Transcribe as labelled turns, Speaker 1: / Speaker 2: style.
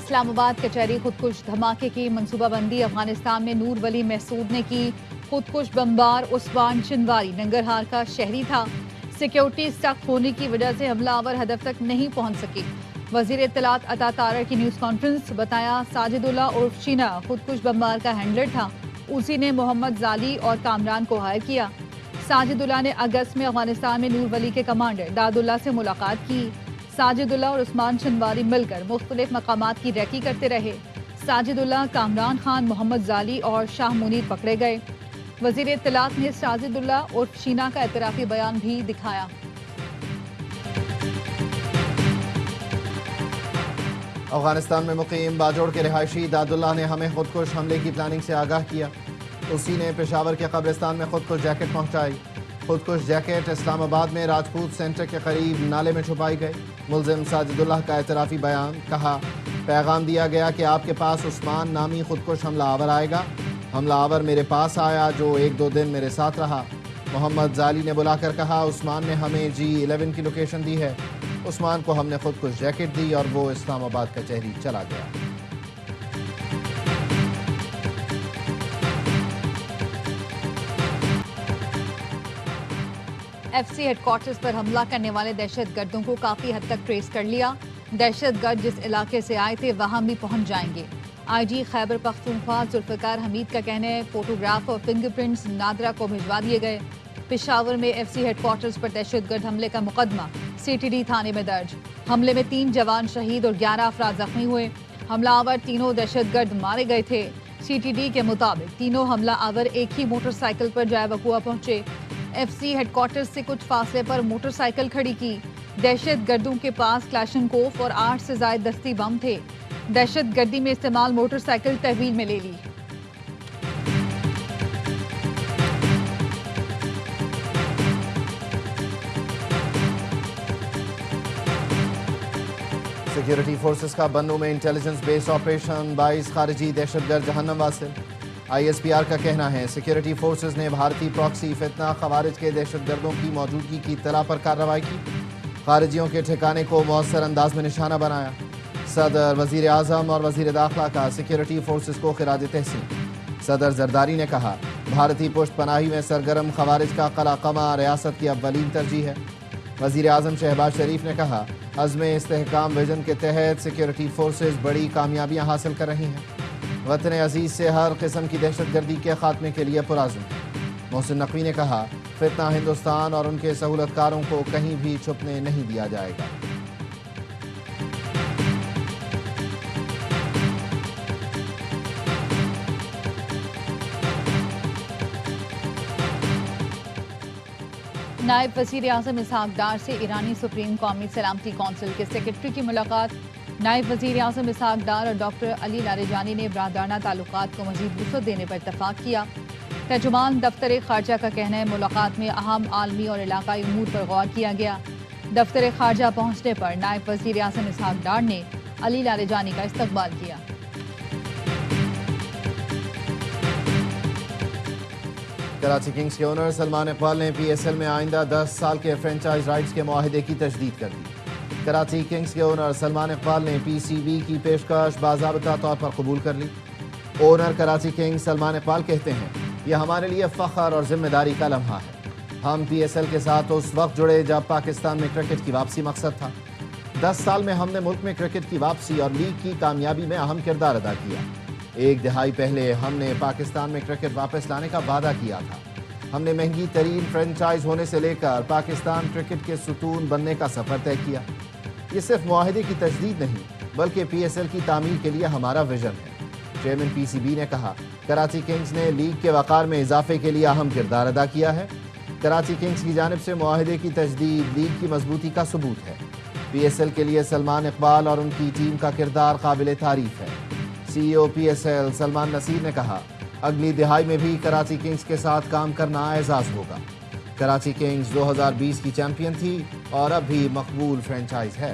Speaker 1: اسلام آباد کچہری خودکش دھماکے کی منصوبہ بندی۔ افغانستان میں نور ولی محسود نے کی خودکش بمبار عثمان چنواری ننگرہار کا شہری تھا۔ سیکیورٹی سخت ہونے کی وجہ سے حملہ آور ہدف تک نہیں پہنچ سکی۔ وزیر اطلاعات عطا تارڑ کی نیوز کانفرنس۔ بتایا ساجد اللہ عرف شینا خودکش بمبار کا ہینڈلر تھا، اسی نے محمد زالی اور کامران کو ہائر کیا۔ ساجد اللہ نے اگست میں افغانستان میں نور ولی کے کمانڈر داد اللہ سے ملاقات کی۔ ساجد اللہ اور عثمان چنواری مل کر مختلف مقامات کی ریکی کرتے رہے۔ ساجد اللہ، کامران خان، محمد زالی اور شاہ منیر پکڑے گئے۔ وزیر اطلاعات نے ساجد اللہ عرف شینا کا اعترافی بیان بھی دکھایا۔
Speaker 2: افغانستان میں مقیم باجوڑ کے رہائشی داد اللہ نے ہمیں خودکش حملے کی پلاننگ سے آگاہ کیا۔ اسی نے پشاور کے قبرستان میں خودکش جیکٹ پہنچائی۔ خودکش جیکٹ اسلام آباد میں راجپوت سینٹر کے قریب نالے میں چھپائی گئی۔ ملزم ساجد اللہ کا اعترافی بیان۔ کہا پیغام دیا گیا کہ آپ کے پاس عثمان نامی خودکش حملہ آور آئے گا۔ حملہ آور میرے پاس آیا جو 1-2 دن میرے ساتھ رہا۔ محمد زالی نے بلا کر کہا عثمان نے ہمیں G11 کی لوکیشن دی ہے۔ عثمان کو ہم نے خودکش جیکٹ دی اور وہ اسلام آباد کچہری چلا گیا۔
Speaker 1: ایف سی ہیڈ کوارٹرز پر حملہ کرنے والے دہشت گردوں کو کافی حد تک ٹریس کر لیا۔ دہشت گرد جس علاقے سے آئے تھے وہاں بھی پہنچ جائیں گے۔ آئی جی خیبر پختونخوا ذوالفقار حمید کا کہنا ہے فوٹوگراف اور فنگر پرنٹس نادرا کو بھجوا دیے گئے۔ پشاور میں ایف سی ہیڈ کوارٹرز پر دہشت گرد حملے کا مقدمہ CTD تھانے میں درج۔ حملے میں 3 جوان شہید اور 11 افراد زخمی ہوئے۔ حملہ آور تینوں دہشت گرد مارے گئے تھے۔ CTD کے مطابق تینوں حملہ آور ایک ہی موٹر سائیکل پر جائے وقوع پہنچے۔ ایف سی ہیڈ کوارٹرز سے کچھ فاصلے پر موٹر سائیکل کھڑی کی۔ دہشت گردوں کے پاس کلاشنکوف اور 8 سے زائد دستی بم تھے۔ دہشت گردی میں استعمال موٹر سائیکل تحویل میں لے لی۔
Speaker 2: سیکیورٹی فورسز کا بنوں میں انٹیلیجنس بیس آپریشن 22 خارجی دہشت گرد جہنم واصل۔ ISPR کا کہنا ہے سیکیورٹی فورسز نے بھارتی پراکسی فتنہ خوارج کے دہشت گردوں کی موجودگی کی اطلاع پر کارروائی کی۔ خارجیوں کے ٹھکانے کو مؤثر انداز میں نشانہ بنایا۔ صدر، وزیر اعظم اور وزیر داخلہ کا سیکیورٹی فورسز کو خراج تحسین۔ صدر زرداری نے کہا بھارتی پشت پناہی میں سرگرم خوارج کا قلع قمع ریاست کی اولین ترجیح ہے۔ وزیر اعظم شہباز شریف نے کہا عزم استحکام ویژن کے تحت سیکیورٹی فورسز بڑی کامیابیاں حاصل کر رہی ہیں۔ وطن عزیز سے ہر قسم کی دہشت گردی کے خاتمے کے لیے پرعزم ہے۔ محسن نقوی نے کہا فتنہ ہندوستان اور ان کے سہولت کاروں کو کہیں بھی چھپنے نہیں دیا جائے گا۔
Speaker 1: نائب وزیر اعظم اسحاق ڈار سے ایرانی سپریم قومی سلامتی کونسل کے سیکرٹری کی ملاقات۔ نائب وزیر اعظم اسحاق ڈار اور ڈاکٹر علی لاریجانی نے برادرانہ تعلقات کو مزید وسعت دینے پر اتفاق کیا۔ ترجمان دفتر خارجہ کا کہنا ہے ملاقات میں اہم عالمی اور علاقائی امور پر غور کیا گیا۔ دفتر خارجہ پہنچنے پر نائب وزیر اعظم اسحاق ڈار نے علی لاریجانی کا استقبال کیا۔
Speaker 2: کراچی کنگز کے اونر سلمان اقبال نے PSL میں آئندہ 10 سال کے فرنچائز رائٹس کے معاہدے کی تجدید کر دی۔ کراچی کنگز کے اونر سلمان اقبال نے PCB کی پیشکش باضابطہ طور پر قبول کر لی۔ اونر کراچی کنگز سلمان اقبال کہتے ہیں یہ ہمارے لیے فخر اور ذمہ داری کا لمحہ ہے۔ ہم PSL کے ساتھ اس وقت جڑے جب پاکستان میں کرکٹ کی واپسی مقصد تھا۔ 10 سال میں ہم نے ملک میں کرکٹ کی واپسی اور لیگ کی کامیابی میں اہم کردار ادا کیا۔ 1 دہائی پہلے ہم نے پاکستان میں کرکٹ واپس لانے کا وعدہ کیا تھا۔ ہم نے مہنگی ترین فرنچائز ہونے سے لے کر پاکستان کرکٹ کے ستون بننے کا سفر طے کیا۔ یہ صرف معاہدے کی تجدید نہیں بلکہ PSL کی تعمیر کے لیے ہمارا ویژن ہے۔ چیئرمین PCB نے کہا کراچی کنگز نے لیگ کے وقار میں اضافے کے لیے اہم کردار ادا کیا ہے۔ کراچی کنگز کی جانب سے معاہدے کی تجدید لیگ کی مضبوطی کا ثبوت ہے۔ PSL کے لیے سلمان اقبال اور ان کی ٹیم کا کردار قابل تعریف ہے۔ CEO PSL سلمان نصیر نے کہا اگلی دہائی میں بھی کراچی کنگز کے ساتھ کام کرنا اعزاز ہوگا۔ کراچی کنگز 2020 کی چیمپئن تھی اور اب بھی مقبول فرنچائز ہے۔